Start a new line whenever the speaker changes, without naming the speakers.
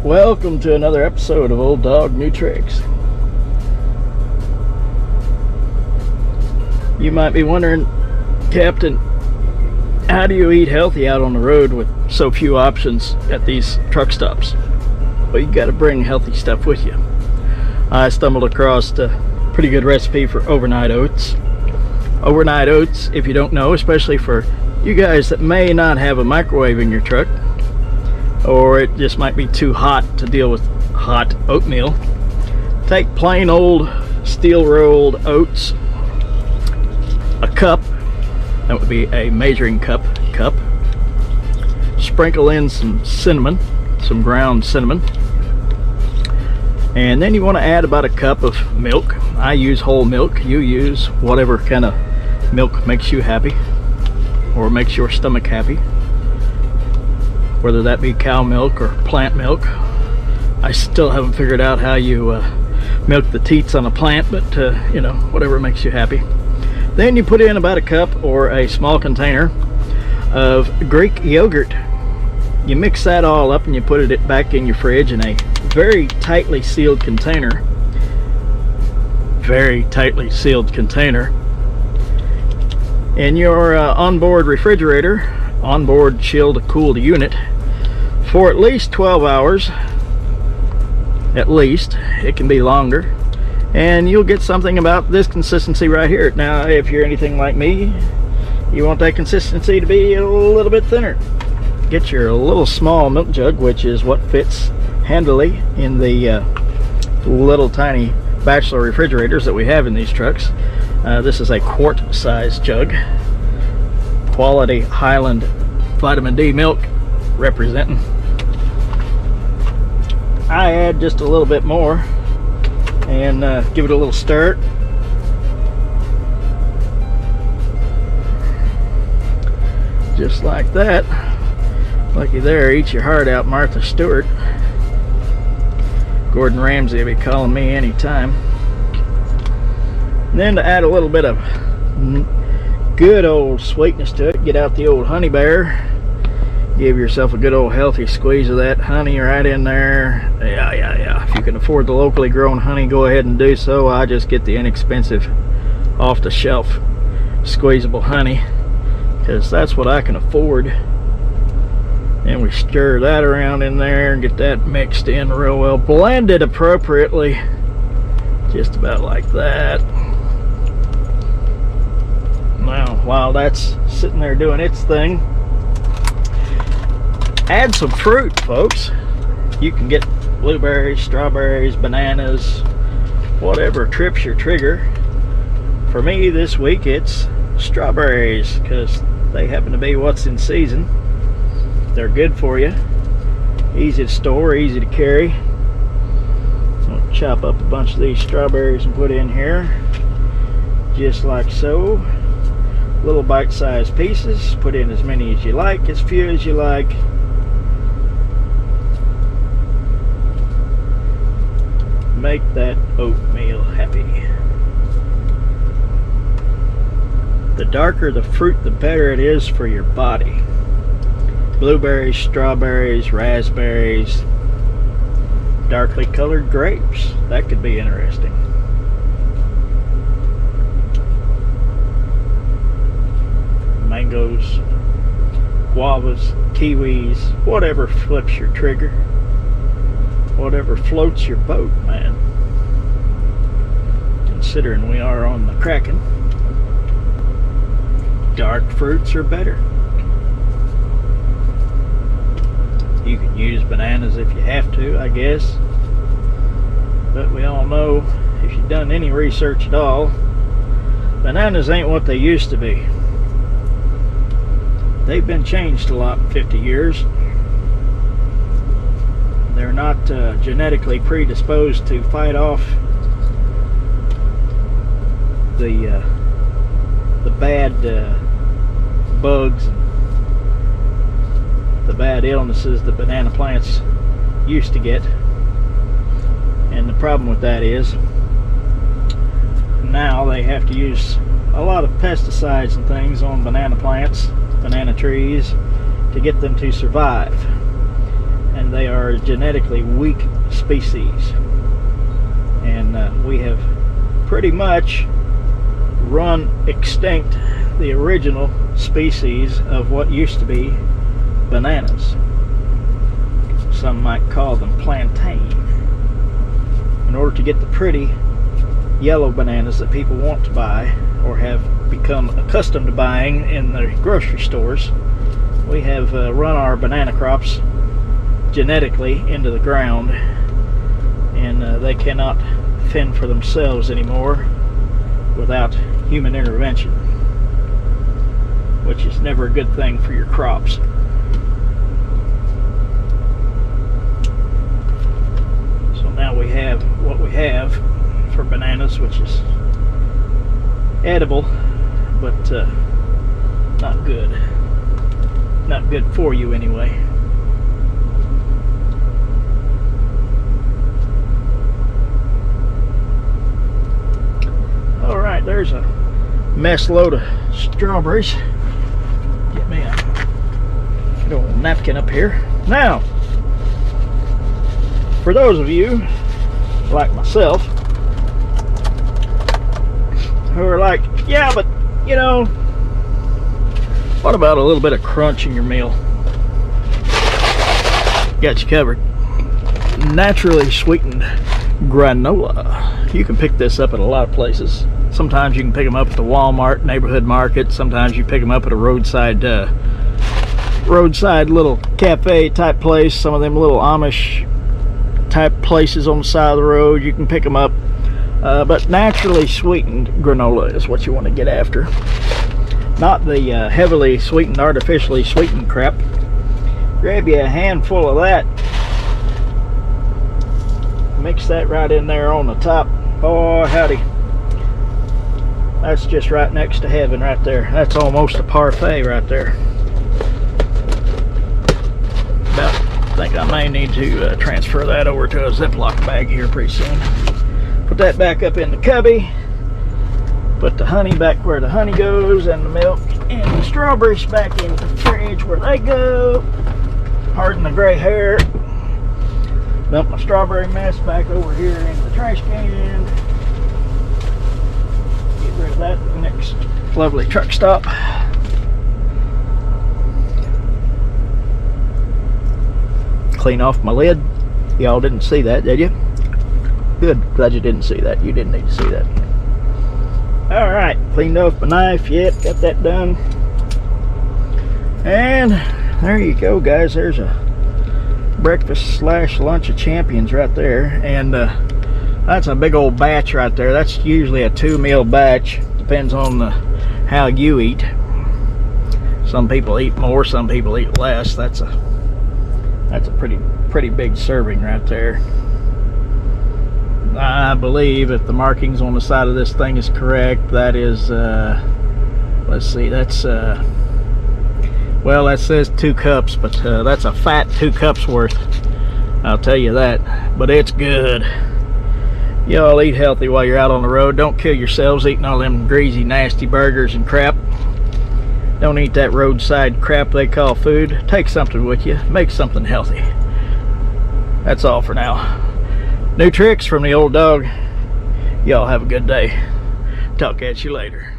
Welcome to another episode of Old Dog New Tricks. You might be wondering, Captain, how do you eat healthy out on the road with so few options at these truck stops? Well, you got to bring healthy stuff with you. I stumbled across a pretty good recipe for overnight oats. Overnight oats, if you don't know, especially for you guys that may not have a microwave in your truck, or it just might be too hot to deal with hot oatmeal. Take plain old steel rolled oats, a cup, that would be a measuring cup, sprinkle in some cinnamon, some ground cinnamon, and then you want to add about a cup of milk. I use whole milk. You use whatever kind of milk makes you happy or makes your stomach happy, whether that be cow milk or plant milk. I still haven't figured out how you milk the teats on a plant, but you know, whatever makes you happy. Then you put in about a cup or a small container of Greek yogurt. You mix that all up and you put it back in your fridge in a very tightly sealed container. Very tightly sealed container. In your onboard refrigerator, onboard chilled cooled unit, for at least 12 hours. At least. It can be longer. And you'll get something about this consistency right here. Now, if you're anything like me, you want that consistency to be a little bit thinner. Get your little small milk jug, which is what fits handily in the little tiny bachelor refrigerators that we have in these trucks. This is a quart size jug. Quality Highland vitamin D milk representing. I add just a little bit more and give it a little stir. Just like that. Looky there, eat your heart out, Martha Stewart. Gordon Ramsay will be calling me anytime. And then to add a little bit of good old sweetness to it, get out the old honey bear. Give yourself a good old healthy squeeze of that honey right in there. Yeah. If you can afford the locally grown honey, go ahead and do so. I just get the inexpensive, off-the-shelf, squeezable honey, because that's what I can afford. And we stir that around in there and get that mixed in real well. Blend it appropriately. Just about like that. Now, while that's sitting there doing its thing, add some fruit, folks. You can get blueberries, strawberries, bananas, whatever trips your trigger. For me this week it's strawberries, because they happen to be what's in season. They're good for you, easy to store, easy to carry. I'll chop up a bunch of these strawberries and put in here, just like so. Little bite-sized pieces. Put in as many as you like, as few as you like. Make that oatmeal happy. The darker the fruit, the better it is for your body. Blueberries, strawberries, raspberries, darkly colored grapes. That could be interesting. Mangoes, guavas, kiwis, whatever flips your trigger. Whatever floats your boat, man. Considering we are on the Kraken, dark fruits are better. You can use bananas if you have to, I guess. But we all know, if you've done any research at all, bananas ain't what they used to be. They've been changed a lot in 50 years. They're not genetically predisposed to fight off the bad bugs, the bad illnesses that banana plants used to get. And the problem with that is now they have to use a lot of pesticides and things on banana plants, banana trees, to get them to survive. and they are genetically weak species. And we have pretty much run extinct the original species of what used to be bananas. Some might call them plantain. In order to get the pretty yellow bananas that people want to buy or have become accustomed to buying in the grocery stores, we have run our banana crops genetically into the ground, and they cannot fend for themselves anymore without human intervention, which is never a good thing for your crops. So now we have what we have for bananas, which is edible, but not good. Not good for you anyway. Alright, there's a mess load of strawberries. Get me a little napkin up here. Now, for those of you like myself who are like, yeah, but you know, what about a little bit of crunch in your meal? Got you covered. Naturally sweetened granola. You can pick this up at a lot of places. Sometimes you can pick them up at the Walmart neighborhood market. Sometimes you pick them up at a roadside little cafe type place. Some of them little Amish type places on the side of the road, you can pick them up. But naturally sweetened granola is what you want to get after. Not the heavily sweetened, artificially sweetened crap. Grab you a handful of that. Mix that right in there on the top. Oh, howdy. That's just right next to heaven right there. That's almost a parfait right there. I think I may need to transfer that over to a Ziploc bag here pretty soon. Put that back up in the cubby. Put the honey back where the honey goes, and the milk and the strawberries back in the fridge where they go. Pardon the gray hair. Dump my strawberry mess back over here in the trash can. Get rid of that at the next lovely truck stop. Clean off my lid. Y'all didn't see that, did you? Good. Glad you didn't see that. You didn't need to see that. Alright, cleaned off my knife. Yep, got that done. And there you go, guys. There's a breakfast slash lunch of champions right there. And that's a big old batch right there. That's usually a 2-meal batch. Depends on how you eat. Some people eat more, some people eat less. That's a pretty big serving right there. I believe if the markings on the side of this thing is correct, that is let's see, that's well, that says 2 cups, but that's a fat 2 cups worth, I'll tell you that. But it's good. Y'all eat healthy while you're out on the road. Don't kill yourselves eating all them greasy, nasty burgers and crap. Don't eat that roadside crap they call food. Take something with you. Make something healthy. That's all for now. New tricks from the old dog. Y'all have a good day. Talk at you later.